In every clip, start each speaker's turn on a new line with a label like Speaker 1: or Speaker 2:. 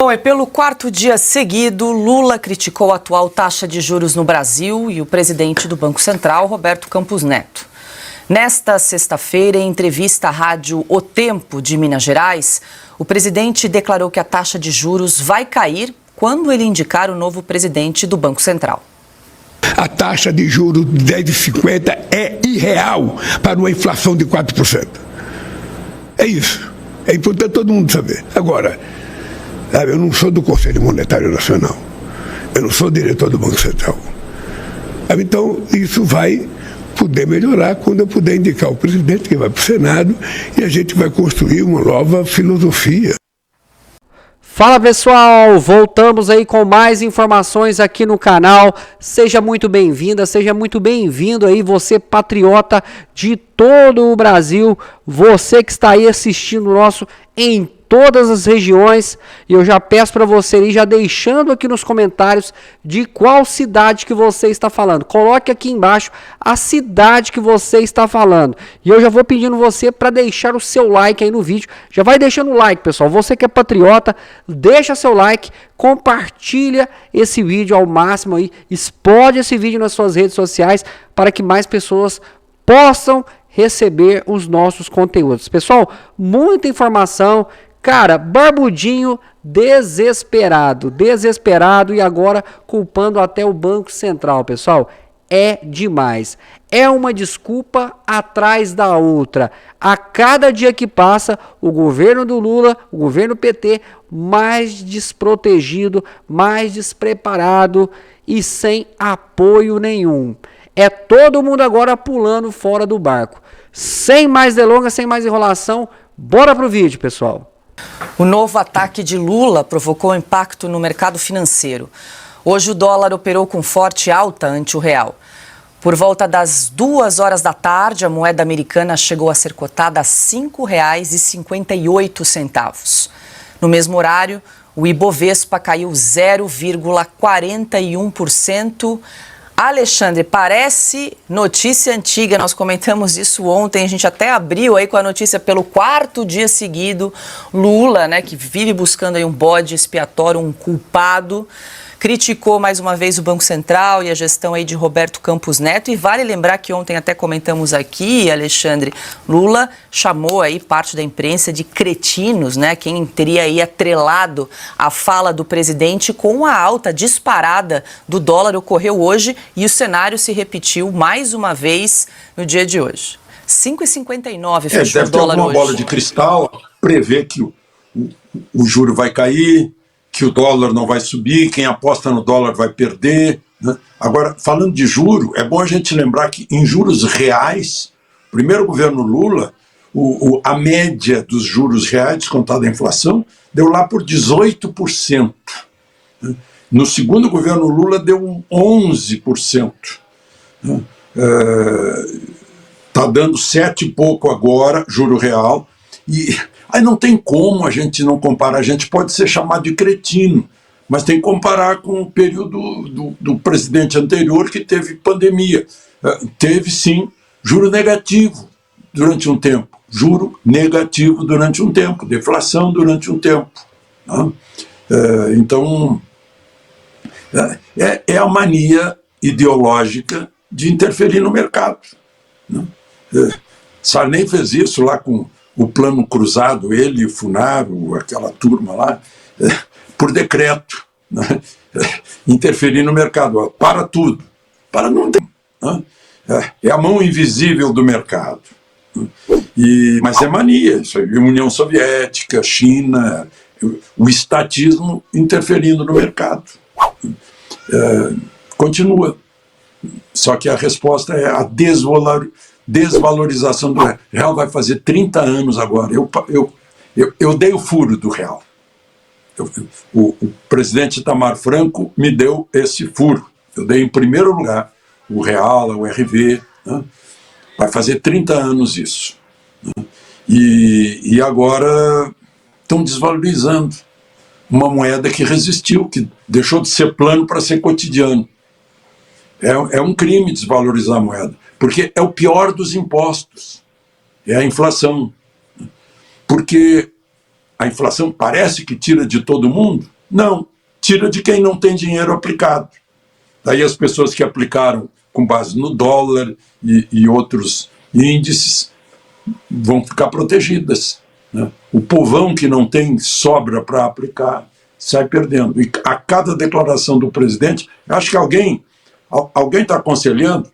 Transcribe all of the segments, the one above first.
Speaker 1: Bom, e pelo quarto dia seguido, Lula criticou a atual taxa de juros no Brasil e o presidente do Banco Central, Roberto Campos Neto. Nesta sexta-feira, em entrevista à rádio O Tempo de Minas Gerais, o presidente declarou que a taxa de juros vai cair quando ele indicar o novo presidente do Banco Central.
Speaker 2: A taxa de juros de 10,50 é irreal para uma inflação de 4%. É isso. É importante todo mundo saber. Agora, eu não sou do Conselho Monetário Nacional. Eu não sou diretor do Banco Central. Então, isso vai poder melhorar quando eu puder indicar o presidente que vai para o Senado e a gente vai construir uma nova filosofia.
Speaker 3: Fala pessoal, voltamos aí com mais informações aqui no canal. Seja muito bem-vinda, seja muito bem-vindo aí você patriota de todo o Brasil, você que está aí assistindo o nosso em todas as regiões, e eu já peço para você ir já deixando aqui nos comentários de qual cidade que você está falando. Coloque aqui embaixo a cidade que você está falando. E eu já vou pedindo você para deixar o seu like aí no vídeo. Já vai deixando o like, pessoal. Você que é patriota, deixa seu like, compartilha esse vídeo ao máximo aí, explode esse vídeo nas suas redes sociais para que mais pessoas possam receber os nossos conteúdos. Pessoal, muita informação. Cara, Barbudinho desesperado e agora culpando até o Banco Central, pessoal. É demais. É uma desculpa atrás da outra. A cada dia que passa, o governo do Lula, o governo PT, mais desprotegido, mais despreparado e sem apoio nenhum. É todo mundo agora pulando fora do barco. Sem mais delongas, sem mais enrolação, bora pro vídeo, pessoal.
Speaker 1: O novo ataque de Lula provocou impacto no mercado financeiro. Hoje o dólar operou com forte alta ante o real. Por volta das 2 horas da tarde, a moeda americana chegou a ser cotada a R$ 5,58. No mesmo horário, o Ibovespa caiu 0,41%. Alexandre, parece notícia antiga, nós comentamos isso ontem, a gente até abriu aí com a notícia pelo quarto dia seguido. Lula, né, que vive buscando aí um bode expiatório, um culpado, criticou mais uma vez o Banco Central e a gestão aí de Roberto Campos Neto. E vale lembrar que ontem até comentamos aqui, Alexandre, Lula chamou aí parte da imprensa de cretinos, né? Quem teria aí atrelado a fala do presidente com a alta disparada do dólar ocorreu hoje e o cenário se repetiu mais uma vez no dia de hoje. 5,59 fechou o dólar hoje.
Speaker 4: Uma bola de cristal prevê que o juro vai cair, que o dólar não vai subir, quem aposta no dólar vai perder, né? Agora, falando de juro, é bom a gente lembrar que em juros reais, primeiro governo Lula, a média dos juros reais, descontada a inflação, deu lá por 18%. Né? No segundo governo Lula deu 11%. Né? Tá dando 7 e pouco agora, juro real, e aí não tem como a gente não comparar. A gente pode ser chamado de cretino, mas tem que comparar com o período do presidente anterior que teve pandemia. Teve, sim, juro negativo durante um tempo. Juro negativo durante um tempo. Deflação durante um tempo. Né? Então, é a mania ideológica de interferir no mercado. Né? Sarney fez isso lá com o Plano Cruzado, ele, o Funaro, aquela turma lá, por decreto, né? Interferir no mercado, para tudo, para não ter, né? É a mão invisível do mercado, né? Mas é mania, isso aí, União Soviética, China, o estatismo interferindo no mercado. Continua, só que a resposta é a desvalorização do real. Vai fazer 30 anos agora. Eu dei o furo do real. O presidente Itamar Franco me deu esse furo. Eu dei em primeiro lugar o real, o RV. Né? Vai fazer 30 anos isso. Né? E agora estão desvalorizando uma moeda que resistiu, que deixou de ser plano para ser cotidiano. É um crime desvalorizar a moeda, porque é o pior dos impostos, é a inflação. Porque a inflação parece que tira de todo mundo? Não, tira de quem não tem dinheiro aplicado. Daí as pessoas que aplicaram com base no dólar e outros índices vão ficar protegidas, né? O povão que não tem sobra para aplicar sai perdendo. E a cada declaração do presidente, acho que alguém está aconselhando,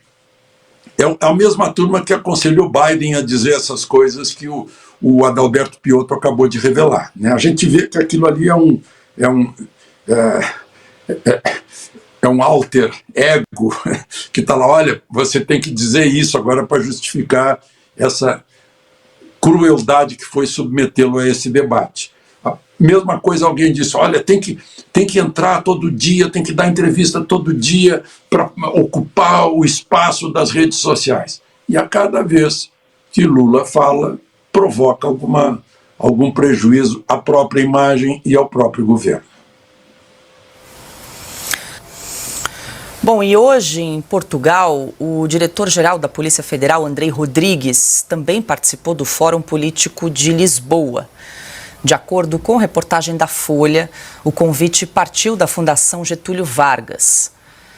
Speaker 4: é a mesma turma que aconselhou Biden a dizer essas coisas que o Adalberto Piotto acabou de revelar, né? A gente vê que aquilo ali é um alter ego que está lá, olha, você tem que dizer isso agora para justificar essa crueldade que foi submetê-lo a esse debate. A mesma coisa alguém disse, olha, tem que entrar todo dia, tem que dar entrevista todo dia para ocupar o espaço das redes sociais. E a cada vez que Lula fala, provoca algum prejuízo à própria imagem e ao próprio governo.
Speaker 1: Bom, e hoje em Portugal, o diretor-geral da Polícia Federal, Andrei Rodrigues, também participou do Fórum Político de Lisboa. De acordo com reportagem da Folha, o convite partiu da Fundação Getúlio Vargas.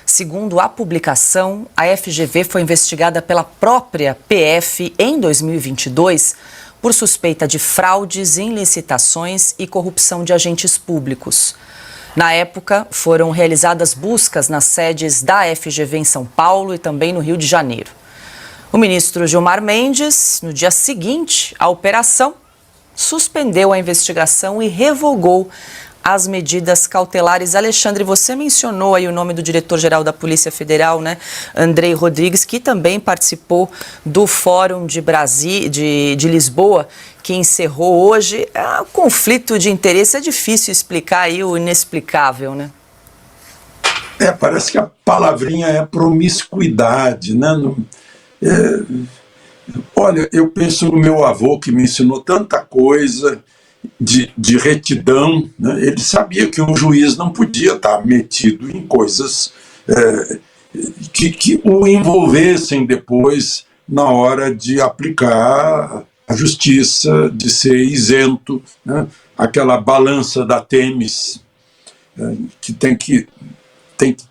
Speaker 1: Segundo a publicação, a FGV foi investigada pela própria PF em 2022 por suspeita de fraudes em licitações e corrupção de agentes públicos. Na época, foram realizadas buscas nas sedes da FGV em São Paulo e também no Rio de Janeiro. O ministro Gilmar Mendes, no dia seguinte à operação, suspendeu a investigação e revogou as medidas cautelares. Alexandre, você mencionou aí o nome do diretor-geral da Polícia Federal, né, Andrei Rodrigues, que também participou do Fórum de Lisboa, que encerrou hoje. O conflito de interesse é difícil explicar aí o inexplicável, né?
Speaker 4: Parece que a palavrinha é promiscuidade, né? Olha, eu penso no meu avô que me ensinou tanta coisa de retidão, né? Ele sabia que um juiz não podia estar metido em coisas que o envolvessem depois na hora de aplicar a justiça, de ser isento, né? Aquela balança da Têmis, que tem que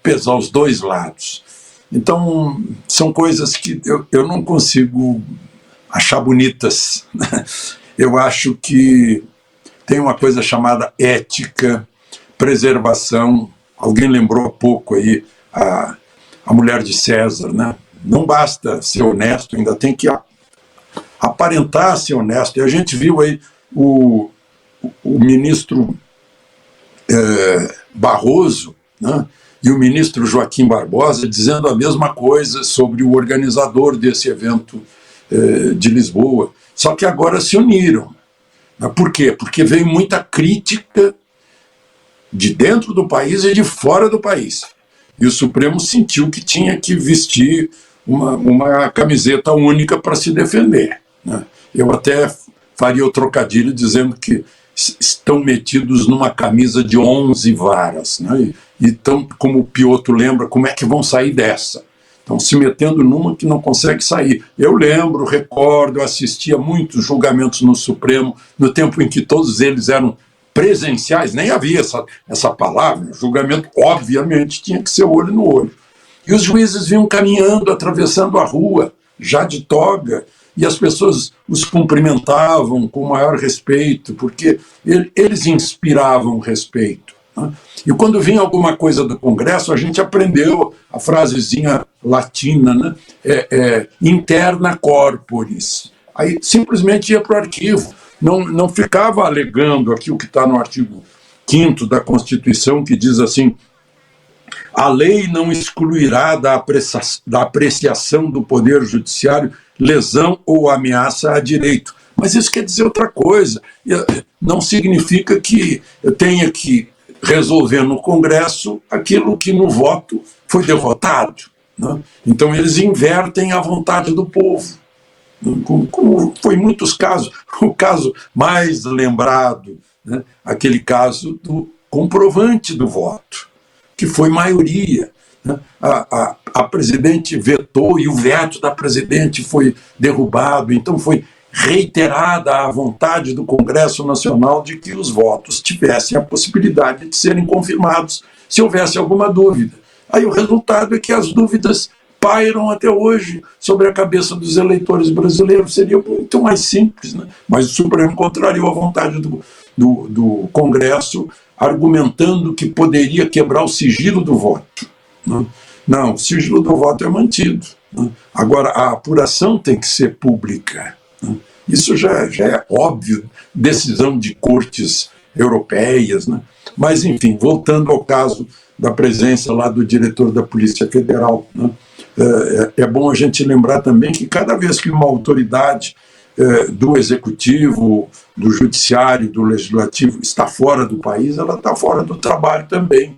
Speaker 4: pesar os dois lados. Então, são coisas que eu não consigo achar bonitas. Eu acho que tem uma coisa chamada ética, preservação. Alguém lembrou há pouco aí a mulher de César, né? Não basta ser honesto, ainda tem que aparentar ser honesto. E a gente viu aí o ministro Barroso, né? E o ministro Joaquim Barbosa dizendo a mesma coisa sobre o organizador desse evento de Lisboa. Só que agora se uniram. Por quê? Porque veio muita crítica de dentro do país e de fora do país. E o Supremo sentiu que tinha que vestir uma camiseta única para se defender, né? Eu até faria o trocadilho dizendo que estão metidos numa camisa de 11 varas, né? E tão, como o Piotto lembra, como é que vão sair dessa? Estão se metendo numa que não consegue sair. Eu lembro, recordo, eu assistia muitos julgamentos no Supremo, no tempo em que todos eles eram presenciais, nem havia essa palavra. O julgamento, obviamente, tinha que ser olho no olho. E os juízes vinham caminhando, atravessando a rua, já de toga, e as pessoas os cumprimentavam com o maior respeito, porque eles inspiravam respeito, né? E quando vinha alguma coisa do Congresso, a gente aprendeu a frasezinha latina, né? Interna corporis. Aí simplesmente ia para o arquivo, não ficava alegando aqui o que está no artigo 5º da Constituição, que diz assim: a lei não excluirá da apreciação do Poder Judiciário lesão ou ameaça a direito. Mas isso quer dizer outra coisa. Não significa que eu tenha que resolver no Congresso aquilo que no voto foi derrotado, né? Então eles invertem a vontade do povo, como foi em muitos casos. O caso mais lembrado, né? Aquele caso do comprovante do voto, que foi maioria, né? A presidente vetou e o veto da presidente foi derrubado, então foi reiterada a vontade do Congresso Nacional de que os votos tivessem a possibilidade de serem confirmados se houvesse alguma dúvida. Aí o resultado é que as dúvidas pairam até hoje sobre a cabeça dos eleitores brasileiros. Seria muito mais simples, né? Mas o Supremo contrariou a vontade do Congresso, argumentando que poderia quebrar o sigilo do voto, né? Não, o sigilo do voto é mantido, né? Agora, a apuração tem que ser pública, né? Isso já é óbvio, decisão de cortes europeias, né? Mas, enfim, voltando ao caso da presença lá do diretor da Polícia Federal, né? É bom a gente lembrar também que cada vez que uma autoridade do Executivo, do Judiciário, do Legislativo está fora do país, ela está fora do trabalho também,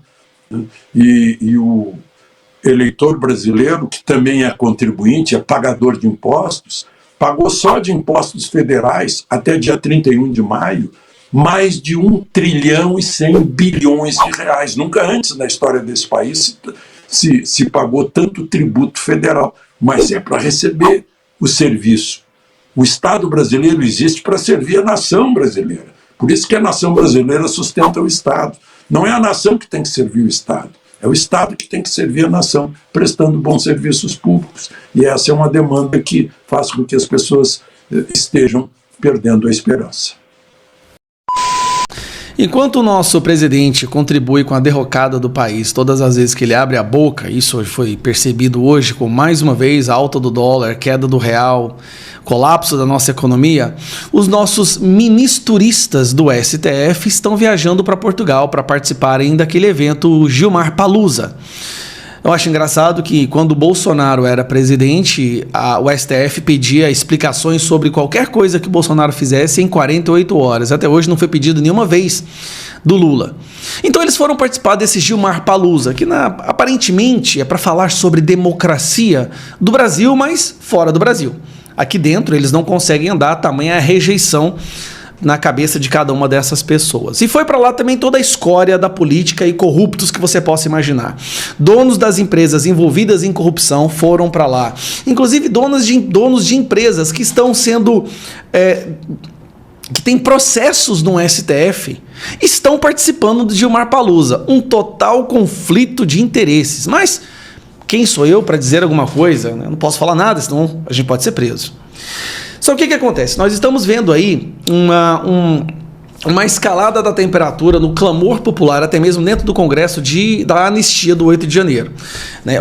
Speaker 4: né? E o eleitor brasileiro, que também é contribuinte, é pagador de impostos, pagou só de impostos federais até dia 31 de maio mais de 1 trilhão e 100 bilhões de reais. Nunca antes na história desse país se pagou tanto tributo federal, mas é para receber o serviço. O Estado brasileiro existe para servir a nação brasileira. Por isso que a nação brasileira sustenta o Estado. Não é a nação que tem que servir o Estado, é o Estado que tem que servir a nação, prestando bons serviços públicos. E essa é uma demanda que faz com que as pessoas estejam perdendo a esperança.
Speaker 5: Enquanto o nosso presidente contribui com a derrocada do país todas as vezes que ele abre a boca, isso foi percebido hoje com mais uma vez a alta do dólar, queda do real, colapso da nossa economia, os nossos ministuristas do STF estão viajando para Portugal para participarem daquele evento Gilmar Palusa. Eu acho engraçado que quando o Bolsonaro era presidente, o STF pedia explicações sobre qualquer coisa que o Bolsonaro fizesse em 48 horas. Até hoje não foi pedido nenhuma vez do Lula. Então eles foram participar desse Gilmar Palusa, que aparentemente é para falar sobre democracia do Brasil, mas fora do Brasil. Aqui dentro eles não conseguem andar, tamanha a rejeição na cabeça de cada uma dessas pessoas. E foi para lá também toda a escória da política e corruptos que você possa imaginar. Donos das empresas envolvidas em corrupção foram para lá. Inclusive donos de empresas que estão sendo... que tem processos no STF, estão participando do Gilmar Palusa. Um total conflito de interesses. Mas quem sou eu para dizer alguma coisa? Eu não posso falar nada, senão a gente pode ser preso. Só que o que acontece? Nós estamos vendo aí uma escalada da temperatura no clamor popular, até mesmo dentro do Congresso, da anistia do 8 de janeiro. Né?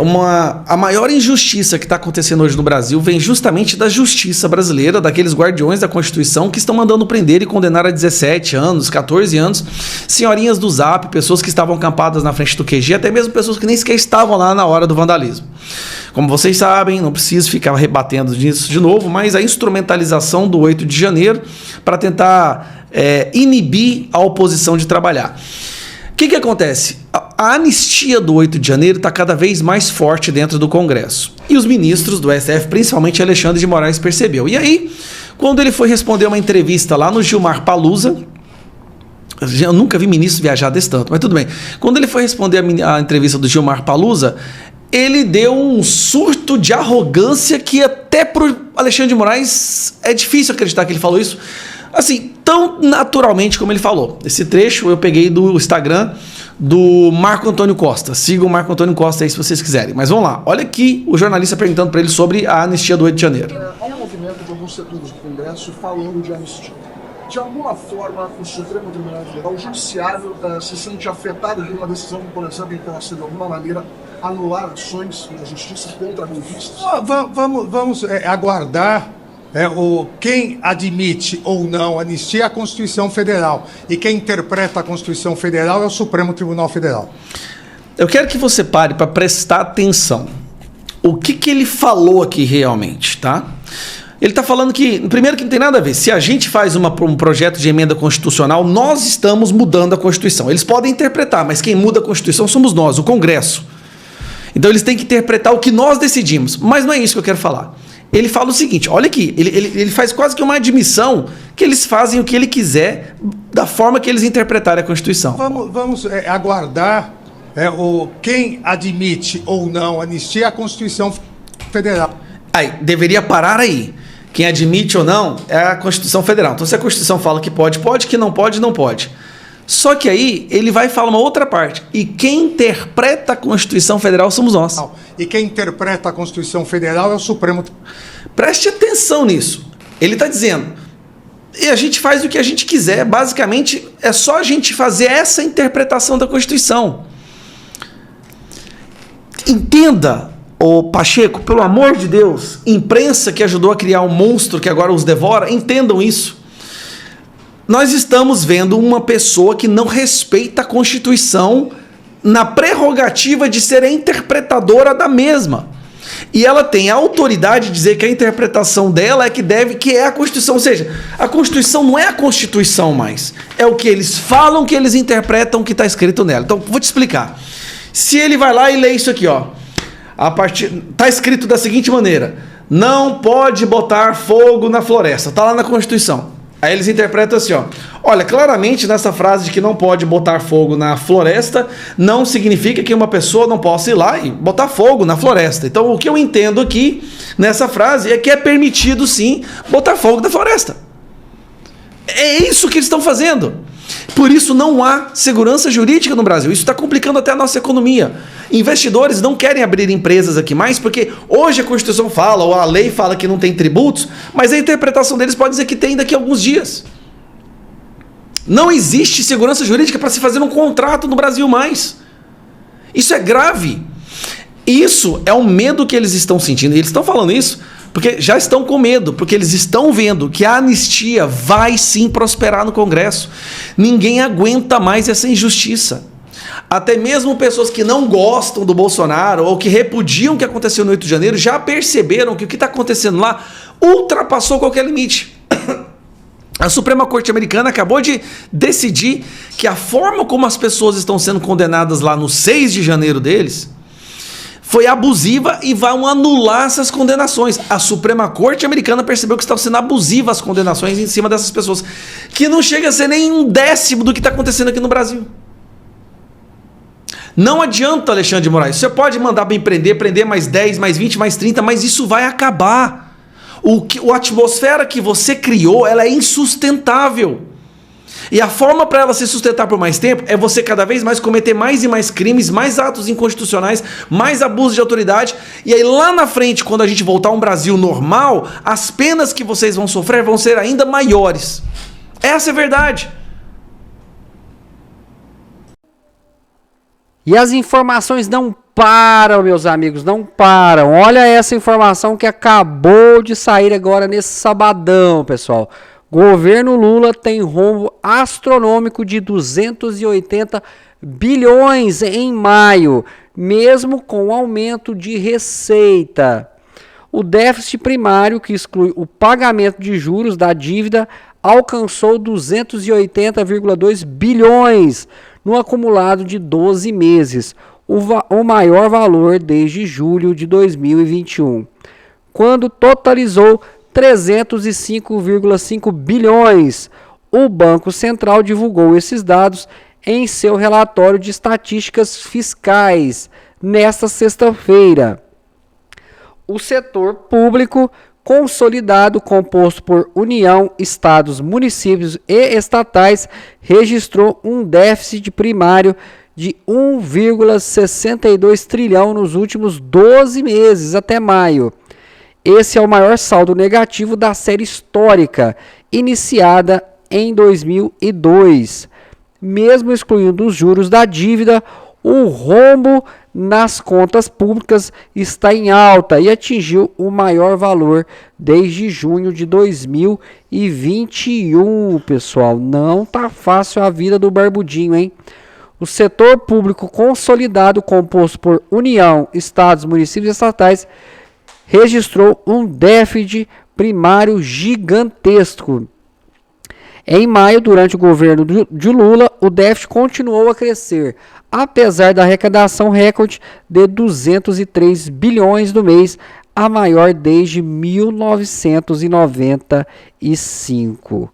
Speaker 5: A maior injustiça que está acontecendo hoje no Brasil vem justamente da justiça brasileira, daqueles guardiões da Constituição que estão mandando prender e condenar a 17 anos, 14 anos, senhorinhas do Zap, pessoas que estavam acampadas na frente do QG, até mesmo pessoas que nem sequer estavam lá na hora do vandalismo. Como vocês sabem, não preciso ficar rebatendo nisso de novo, mas a instrumentalização do 8 de janeiro para tentar inibir a oposição de trabalhar. O que acontece? A anistia do 8 de janeiro está cada vez mais forte dentro do Congresso. E os ministros do STF, principalmente Alexandre de Moraes, percebeu. E aí, quando ele foi responder uma entrevista lá no Gilmar Palusa, eu nunca vi ministro viajar desse tanto, mas tudo bem. Quando ele foi responder a entrevista do Gilmar Palusa, ele deu um surto de arrogância que até pro Alexandre de Moraes é difícil acreditar que ele falou isso, assim, tão naturalmente como ele falou. Esse trecho eu peguei do Instagram do Marco Antônio Costa. Sigam o Marco Antônio Costa aí se vocês quiserem. Mas vamos lá, olha aqui o jornalista perguntando para ele sobre a anistia do 8 de janeiro.
Speaker 6: Há um movimento de alguns setores do Congresso falando de anistia. De alguma forma, o Supremo Tribunal Federal, o Judiciário, se sente afetado por uma decisão, por exemplo, em que ela, de alguma maneira, anular ações da justiça contra golpistas?
Speaker 7: Vamos aguardar quem admite ou não anistia é a Constituição Federal. E quem interpreta a Constituição Federal é o Supremo Tribunal Federal.
Speaker 5: Eu quero que você pare para prestar atenção. O que ele falou aqui realmente, tá? Ele está falando que, primeiro, que não tem nada a ver. Se a gente faz um projeto de emenda constitucional, nós estamos mudando a Constituição. Eles podem interpretar, mas quem muda a Constituição somos nós, o Congresso. Então eles têm que interpretar o que nós decidimos. Mas não é isso que eu quero falar. Ele fala o seguinte, olha aqui, ele faz quase que uma admissão que eles fazem o que ele quiser da forma que eles interpretarem a Constituição.
Speaker 7: Vamos aguardar quem admite ou não anistia é a Constituição Federal.
Speaker 5: Aí, deveria parar aí. Quem admite ou não é a Constituição Federal. Então, se a Constituição fala que pode, pode, que não pode, não pode. Só que aí ele vai falar uma outra parte. E quem interpreta a Constituição Federal somos nós.
Speaker 7: E quem interpreta a Constituição Federal é o Supremo.
Speaker 5: Preste atenção nisso. Ele está dizendo, e a gente faz o que a gente quiser. Basicamente, é só a gente fazer essa interpretação da Constituição. Entenda, ô Pacheco, pelo amor de Deus, imprensa que ajudou a criar um monstro que agora os devora, entendam isso. Nós estamos vendo uma pessoa que não respeita a Constituição na prerrogativa de ser a interpretadora da mesma. E ela tem a autoridade de dizer que a interpretação dela é que é a Constituição. Ou seja, a Constituição não é a Constituição mais. É o que eles falam, que eles interpretam, que está escrito nela. Então, vou te explicar. Se ele vai lá e lê isso aqui, ó. Está escrito da seguinte maneira: não pode botar fogo na floresta. Está lá na Constituição. Aí eles interpretam assim, ó. Olha, claramente nessa frase de que não pode botar fogo na floresta, não significa que uma pessoa não possa ir lá e botar fogo na floresta. Então, o que eu entendo aqui nessa frase é que é permitido, sim, botar fogo na floresta. É isso que eles estão fazendo. Por isso não há segurança jurídica no Brasil. Isso está complicando até a nossa economia. Investidores não querem abrir empresas aqui mais porque hoje a Constituição fala, ou a lei fala que não tem tributos, mas a interpretação deles pode dizer que tem daqui a alguns dias. Não existe segurança jurídica para se fazer um contrato no Brasil mais. Isso é grave. Isso é o medo que eles estão sentindo. E eles estão falando isso porque já estão com medo, porque eles estão vendo que a anistia vai sim prosperar no Congresso. Ninguém aguenta mais essa injustiça. Até mesmo pessoas que não gostam do Bolsonaro ou que repudiam o que aconteceu no 8 de janeiro já perceberam que o que está acontecendo lá ultrapassou qualquer limite. A Suprema Corte Americana acabou de decidir que a forma como as pessoas estão sendo condenadas lá no 6 de janeiro deles foi abusiva e vão anular essas condenações. A Suprema Corte Americana percebeu que estão sendo abusivas as condenações em cima dessas pessoas, que não chega a ser nem 1/10 do que está acontecendo aqui no Brasil. Não adianta, Alexandre de Moraes, você pode mandar bem prender mais 10, mais 20, mais 30, mas isso vai acabar. A atmosfera que você criou, ela é insustentável. E a forma para ela se sustentar por mais tempo é você cada vez mais cometer mais e mais crimes, mais atos inconstitucionais, mais abuso de autoridade. E aí lá na frente, quando a gente voltar a um Brasil normal, as penas que vocês vão sofrer vão ser ainda maiores. Essa é a verdade.
Speaker 3: E as informações não param, meus amigos, não param. Olha essa informação que acabou de sair agora nesse sabadão, pessoal. Governo Lula tem rombo astronômico de 280 bilhões em maio, mesmo com aumento de receita. O déficit primário, que exclui o pagamento de juros da dívida, alcançou 280,2 bilhões no acumulado de 12 meses, o maior valor desde julho de 2021, quando totalizou 305,5 bilhões. O Banco Central divulgou esses dados em seu relatório de estatísticas fiscais nesta sexta-feira. O setor público consolidado, composto por União, estados, municípios e estatais, registrou um déficit primário de 1,62 trilhão nos últimos 12 meses, até maio. Esse é o maior saldo negativo da série histórica, iniciada em 2002. Mesmo excluindo os juros da dívida, o rombo nas contas públicas está em alta e atingiu o maior valor desde junho de 2021, pessoal. Não tá fácil a vida do barbudinho, hein? O setor público consolidado, composto por União, estados, municípios e estatais, registrou um déficit primário gigantesco. Em maio, durante o governo de Lula, o déficit continuou a crescer, apesar da arrecadação recorde de 203 bilhões no mês, a maior desde 1995.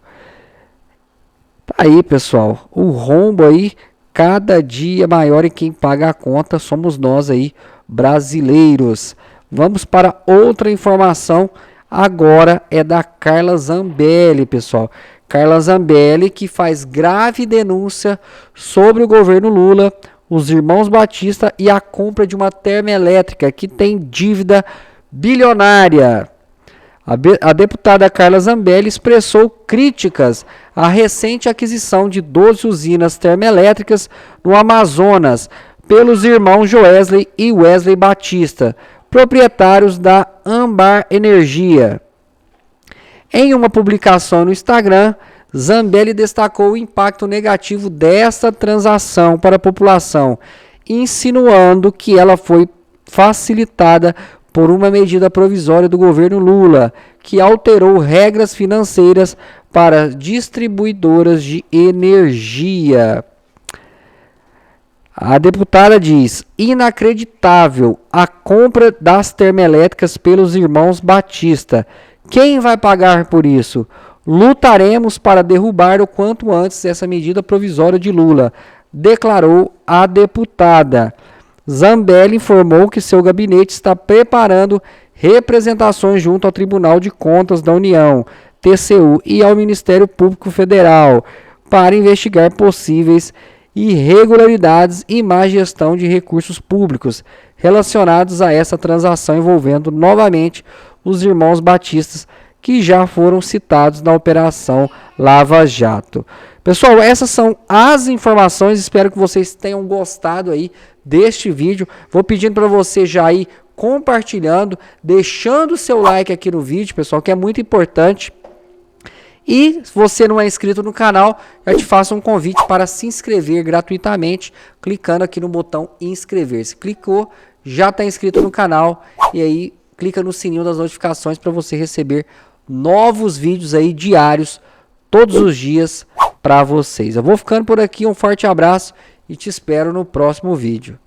Speaker 3: Aí, pessoal, o rombo aí, cada dia maior, e quem paga a conta somos nós aí, brasileiros. Vamos para outra informação agora é da Carla Zambelli, pessoal. Carla Zambelli, que faz grave denúncia sobre o governo Lula, os irmãos Batista e a compra de uma termoelétrica que tem dívida bilionária. A deputada Carla Zambelli expressou críticas à recente aquisição de 12 usinas termoelétricas no Amazonas pelos irmãos Joesley e Wesley Batista, proprietários da Ambar Energia. Em uma publicação no Instagram, Zambelli destacou o impacto negativo desta transação para a população, insinuando que ela foi facilitada por uma medida provisória do governo Lula, que alterou regras financeiras para distribuidoras de energia. A deputada diz: inacreditável a compra das termoelétricas pelos irmãos Batista. Quem vai pagar por isso? Lutaremos para derrubar o quanto antes essa medida provisória de Lula, declarou a deputada. Zambelli informou que seu gabinete está preparando representações junto ao Tribunal de Contas da União, TCU, e ao Ministério Público Federal para investigar possíveis irregularidades e má gestão de recursos públicos relacionados a essa transação envolvendo novamente os irmãos Batistas, que já foram citados na Operação Lava Jato. Pessoal, essas são as informações, espero que vocês tenham gostado aí deste vídeo. Vou pedindo para você já ir compartilhando, deixando o seu like aqui no vídeo, pessoal, que é muito importante. E se você não é inscrito no canal, eu te faço um convite para se inscrever gratuitamente, clicando aqui no botão inscrever-se. Clicou, já está inscrito no canal, e aí clica no sininho das notificações para você receber novos vídeos aí diários, todos os dias para vocês. Eu vou ficando por aqui, um forte abraço e te espero no próximo vídeo.